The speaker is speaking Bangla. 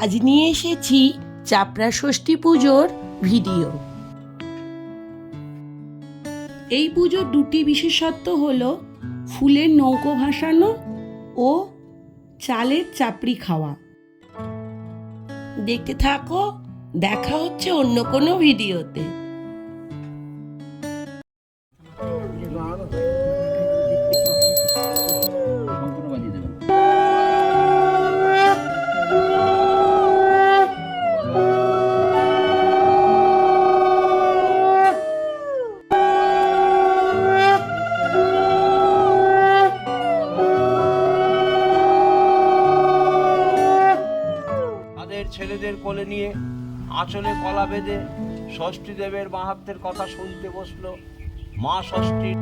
আজ নিয়ে এসেছি চাপড়া ষষ্ঠী পুজোর ভিডিও। এই পুজোর দুটি বিশেষত্ব হলো ফুলের নৌকো ভাসানো ও চালের চাপড়ি খাওয়া। দেখতে থাকো, দেখা হচ্ছে অন্য কোনো ভিডিওতে। ছেলেদের কোলে নিয়ে আঁচলে কলা বেঁধে ষষ্ঠী দেবের মাহাত্ম্যের কথা শুনতে বসলো। মা ষষ্ঠীর